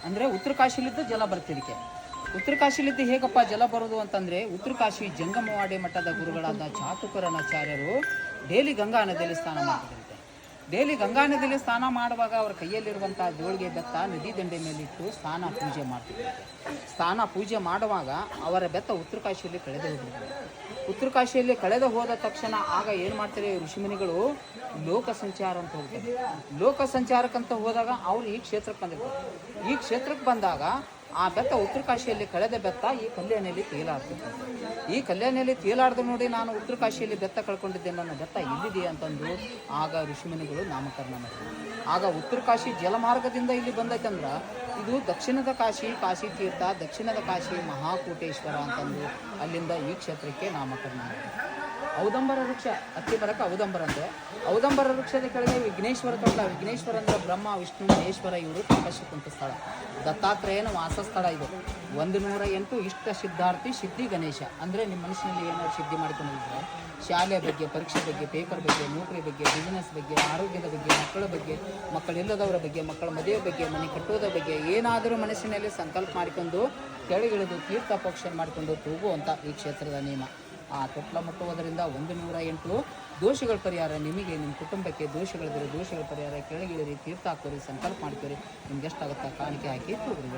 ಅಂದರೆ ಉತ್ತರ ಕಾಶಿಲಿದ್ದು ಜಲ ಬರ್ತಿದ್ದಕ್ಕೆ. ಉತ್ತರ ಕಾಶಿಲಿದ್ದು ಹೇಗಪ್ಪ ಜಲ ಬರೋದು ಅಂತಂದರೆ, ಉತ್ತರ ಕಾಶಿ ಜಂಗಮವಾಡಿ ಮಠದ ಗುರುಗಳಾದ ಚಾತುಕರನಾಚಾರ್ಯರು ಡೈಲಿ ಗಂಗಾ ನದಿಯಲ್ಲಿ ಸ್ನಾನ ಮಾಡ್ತಿದ್ರಂತೆ. ಡೈಲಿ ಗಂಗಾ ನದಿಯಲ್ಲಿ ಸ್ನಾನ ಮಾಡುವಾಗ ಅವರ ಕೈಯಲ್ಲಿರುವಂಥ ಜೋಳಿಗೆ ಬೆತ್ತ ನದಿ ದಂಡೆ ಮೇಲಿಟ್ಟು ಸ್ನಾನ ಪೂಜೆ ಮಾಡ್ತಿದ್ರಂತೆ. ಸ್ನಾನ ಪೂಜೆ ಮಾಡುವಾಗ ಅವರ ಬೆತ್ತ ಉತ್ತರ ಕಾಶಿಯಲ್ಲಿ ಕಳೆದು ಹೋಗಿದ್ರು. ಉತ್ತರ ಕಾಶಿಯಲ್ಲಿ ಕಳೆದು ಹೋದ ತಕ್ಷಣ ಆಗ ಏನು ಮಾಡ್ತಾರೆ ಋಷಿಮುನಿಗಳು, ಲೋಕ ಸಂಚಾರ ಅಂತ ಹೋಗ್ತಾರೆ. ಲೋಕ ಸಂಚಾರಕ್ಕಂತ ಹೋದಾಗ ಅವರು ಈ ಕ್ಷೇತ್ರಕ್ಕೆ ಬಂದಿರ್ತಾರೆ. ಈ ಕ್ಷೇತ್ರಕ್ಕೆ ಬಂದಾಗ ಆ ಬೆತ್ತ ಉತ್ತರ ಕಾಶಿಯಲ್ಲಿ ಕಳೆದ ಬೆತ್ತ ಈ ಕಲ್ಯಾಣಿಯಲ್ಲಿ ತೇಲಾಡ್ತಿತ್ತು. ಈ ಕಲ್ಯಾಣಿಯಲ್ಲಿ ತೇಲಾಡ್ದು ನೋಡಿ, ನಾನು ಉತ್ತರ ಕಾಶಿಯಲ್ಲಿ ಬೆತ್ತ ಕಳ್ಕೊಂಡಿದ್ದೆ, ನನ್ನ ಬೆತ್ತ ಇಲ್ಲಿದೆ ಅಂತಂದು ಆಗ ಋಷಿಮುನಿಗಳು ನಾಮಕರಣ ಮಾಡಿದ್ರು. ಆಗ ಉತ್ತರ ಕಾಶಿ ಜಲಮಾರ್ಗದಿಂದ ಇಲ್ಲಿ ಬಂದೈತಂದ್ರೆ ಇದು ದಕ್ಷಿಣದ ಕಾಶಿ ಕಾಶಿ ತೀರ್ಥ, ದಕ್ಷಿಣದ ಕಾಶಿ ಮಹಾಕೂಟೇಶ್ವರ ಅಂತಂದು ಅಲ್ಲಿಂದ ಈ ಕ್ಷೇತ್ರಕ್ಕೆ ನಾಮಕರಣ ಮಾಡಿದ್ರು. ಔದಂಬರ ವೃಕ್ಷ ಹತ್ತಿ ಬರಕ್ಕೆ ಔದಂಬರ ಅಂದರೆ, ಔದಂಬರ ವೃಕ್ಷದ ಕೆಳಗೆ ವಿಘ್ನೇಶ್ವರ ತೊಟ್ಲ. ವಿಘ್ನೇಶ್ವರ ಅಂದರೆ ಬ್ರಹ್ಮ ವಿಷ್ಣು ಮಹೇಶ್ವರ ಇವರು ತಪಸ್ಸು ಕುಂತ ಸ್ಥಳ. ದತ್ತಾತ್ರೇಯನ ವಾಸಸ್ಥಳ ಇದು. 108 ಇಷ್ಟ ಸಿದ್ಧಾರ್ಥಿ ಸಿದ್ಧಿ ಗಣೇಶ. ಅಂದರೆ ನಿಮ್ಮ ಮನಸ್ಸಿನಲ್ಲಿ ಏನಾದ್ರು ಸಿದ್ಧಿ ಮಾಡ್ಕೊಂಡಿದ್ರೆ, ಶಾಲೆ ಬಗ್ಗೆ, ಪರೀಕ್ಷೆ ಬಗ್ಗೆ, ಪೇಪರ್ ಬಗ್ಗೆ, ನೌಕರಿ ಬಗ್ಗೆ, ಬಿಸ್ನೆಸ್ ಬಗ್ಗೆ, ಆರೋಗ್ಯದ ಬಗ್ಗೆ, ಮಕ್ಕಳ ಬಗ್ಗೆ, ಮಕ್ಕಳಿಲ್ಲದವರ ಬಗ್ಗೆ, ಮಕ್ಕಳ ಮದುವೆ ಬಗ್ಗೆ, ಮನೆ ಕಟ್ಟೋದ್ರ ಬಗ್ಗೆ ಏನಾದರೂ ಮನಸ್ಸಿನಲ್ಲಿ ಸಂಕಲ್ಪ ಮಾಡಿಕೊಂಡು ಕೆಳಗಿಳಿದು ತೀರ್ಥ ಪ್ರೋಕ್ಷಣೆ ಮಾಡಿಕೊಂಡು ಹೋಗುವಂಥ ಈ ಕ್ಷೇತ್ರದ ನಿಯಮ. ಆ ತೊಟ್ಲ ಮುಟ್ಟುವುದರಿಂದ 108 ದೋಷಗಳ ಪರಿಹಾರ. ನಿಮಗೆ, ನಿಮ್ಮ ಕುಟುಂಬಕ್ಕೆ ದೋಷಗಳಿದ್ರೆ ದೋಷಗಳ ಪರಿಹಾರ. ಕೆಳಗಿಳಿರಿ, ತೀರ್ಥ ಹಾಕೋರಿ, ಸಂಕಲ್ಪ ಮಾಡ್ತೀರಿ, ನಿಮ್ಗೆ ಎಷ್ಟಾಗುತ್ತಾ ಕಾಣಿಕೆ ಹಾಕಿ ಹೋಗ್ರಿ.